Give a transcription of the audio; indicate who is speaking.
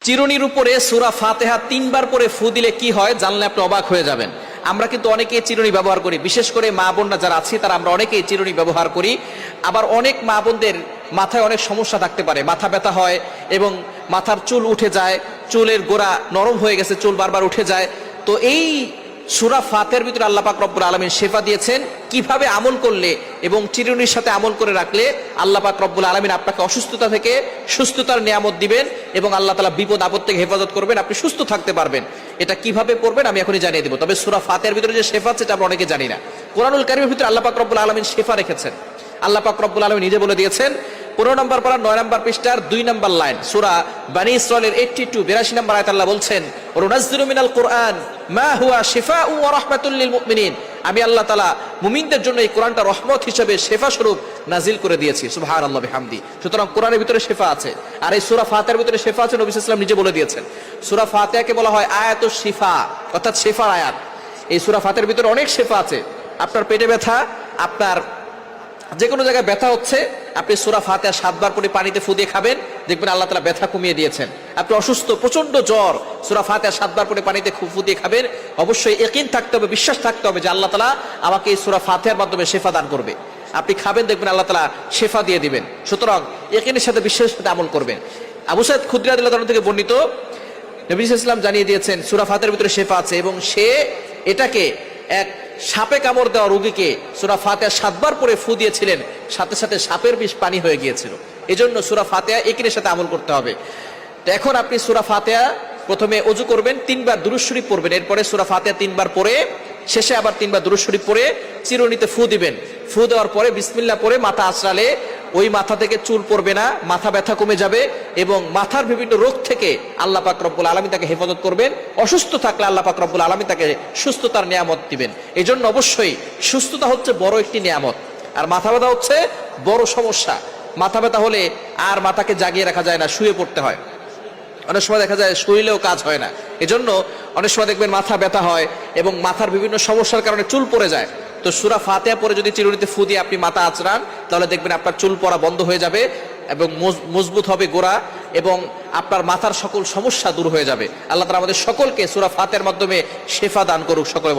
Speaker 1: চিরুনির উপরে সূরা ফাতিহা 3 বার পরে ফু দিলে কি হয় জানলে আপনি অবাক হয়ে যাবেন। আমরা কিন্তু অনেকেই চিরুনি ব্যবহার করি, বিশেষ করে মা বোনরা যারা আছে তারা আমরা অনেকেই চিরুনি ব্যবহার করি। আবার অনেক মা বোনদের মাথায় অনেক সমস্যা থাকতে পারে, মাথা ব্যথা হয় এবং মাথার চুল উঠে যায়, চুলের গোড়া নরম হয়ে গেছে, চুল বারবার উঠে যায়। তো এই সূরা ফাতিহার ভিতরে আল্লাহ পাক রব্বুল আলামিন শিফা দিয়েছেন কিভাবে আমল করলে এবং চিরুনির সাথে আমল করে রাখলে আল্লাহ পাক রব্বুল আলামিন আপনাকে অসুস্থতা থেকে সুস্থতার নিয়ামত দিবেন এবং আল্লাহ তাআলা বিপদ আপদ থেকে হেফাজত করবেন, আপনি সুস্থ থাকতে পারবেন। এটা কিভাবে করবেন আমি এখনই জানিয়ে দেব। তবে সূরা ফাতিহার ভিতরে যে শিফা আছে এটা আমরা অনেকে জানি না। কোরআনুল কারীমের ভিতরে আল্লাহ পাক রব্বুল আলামিন শিফা রেখেছেন। আল্লাহ পাক রব্বুল আলামিন নিজে বলে দিয়েছেন 15 নম্বর পারা 9 নম্বর পৃষ্ঠার 2 নম্বর লাইন, সূরা বনী ইসরাঈলের 82 নম্বর আয়াত আল্লাহ বলছেন, ওয়ানুনাজ্জিলু মিনাল কুরআন মা হুয়া শিফাউ ওয়া রাহমাতুল লিল মুমিনিন। আমি আল্লাহ তাআলা মুমিনদের জন্য এই কোরআনটা রহমত হিসেবে শিফা স্বরূপ নাজিল করে দিয়েছি। সুবহানাল্লাহ বিহামদি। সুতরাং কোরআনের ভিতরে শিফা আছে, আর এই সূরা ফাতিহার ভিতরে শিফা আছে। নবী সাল্লাল্লাহু আলাইহি ওয়াসাল্লাম নিজে বলে দিয়েছেন। সূরা ফাতিহাকে বলা হয় আয়াতুশ শিফা, অর্থাৎ শিফার আয়াত। এই সূরা ফাতিহার ভিতরে অনেক শিফা আছে। আপনার পেটে ব্যথা, আপনার যে কোনো জায়গায় ব্যথা হচ্ছে, আপনি সূরা ফাতিহা 7 বার করে পানিতে ফু দিয়ে খাবেন, দেখবেন আল্লাহ তাআলা ব্যথা কমিয়ে দিয়েছেন। আপনি অসুস্থ, প্রচন্ড জ্বর, সূরা ফাতিহা 7 বার করে পানিতে ফু দিয়ে খাবেন। অবশ্যই ইয়াকিন থাকতে হবে, বিশ্বাস থাকতে হবে যে আল্লাহ তাআলা আমাকে এই সূরা ফাতিহার মাধ্যমে শিফা দান করবে। আপনি খাবেন, দেখবেন আল্লাহ তাআলা শিফা দিয়ে দিবেন। সুতরাং ইয়াকিনের সাথে বিশ্বাসের সাথে আমল করবেন। আবু সাঈদ খুদরী রাদিয়াল্লাহু তাআলা থেকে বর্ণিত, নবী সাল্লাল্লাহু আলাইহি ওয়াসাল্লাম জানিয়ে দিয়েছেন সূরা ফাতিহার ভিতরে শিফা আছে এবং সে এটাকে এক সাপে কামড় দেওয়া রোগীকে সূরা ফাতিহা 7 বার পরে ফু দিয়েছিলেন, সাথে সাথে সাপের বিষ পানি হয়ে গিয়েছিল। এজন্য সূরা ফাতিহা ইয়াকিনের সাথে আমল করতে হবে। তো এখন আপনি সূরা ফাতিহা প্রথমে ওযু করবেন, 3 বার দুরূদ শরীফ পড়বেন, এরপরে সূরা ফাতিহা 3 বার পড়ে শেষে আবার 3 বার দুরূদ শরীফ পড়ে চিরুনিতে ফু দিবেন। ফু দেওয়ার পরে বিসমিল্লাহ পড়ে মাথা আঁচড়ালে ওই মাথা থেকে চুল পড়বে না, মাথা ব্যথা কমে যাবে এবং মাথার বিভিন্ন রোগ থেকে আল্লাহ পাক রব্বুল আলামিন তাকে হেফাজত করবেন। অসুস্থ থাকলে আল্লাহ পাক রব্বুল আলামিন তাকে সুস্থতার নিয়ামত দিবেন। এই জন্য অবশ্যই সুস্থতা হচ্ছে বড় একটি নিয়ামত, আর মাথা ব্যথা হচ্ছে বড় সমস্যা। মাথা ব্যথা হলে আর মাথাকে জাগিয়ে রাখা যায় না, শুয়ে পড়তে হয়। অনেক সময় দেখা যায় শরীরেও কাজ হয় না। এজন্য অনেক সময় দেখবেন মাথা ব্যথা হয় এবং মাথার বিভিন্ন সমস্যার কারণে চুল পড়ে যায়। তো সূরা ফাতিহা পরে যদি চিরুনিতে ফু দিয়ে আপনি মাথা আঁচড়ান, তাহলে দেখবেন আপনার চুল পড়া বন্ধ হয়ে যাবে এবং মজবুত হবে গোড়া এবং আপনার মাথার সকল সমস্যা দূর হয়ে যাবে। আল্লাহ তাআলা আমাদের সকলকে সূরা ফাতিহার মাধ্যমে শিফা দান করুক। সকলে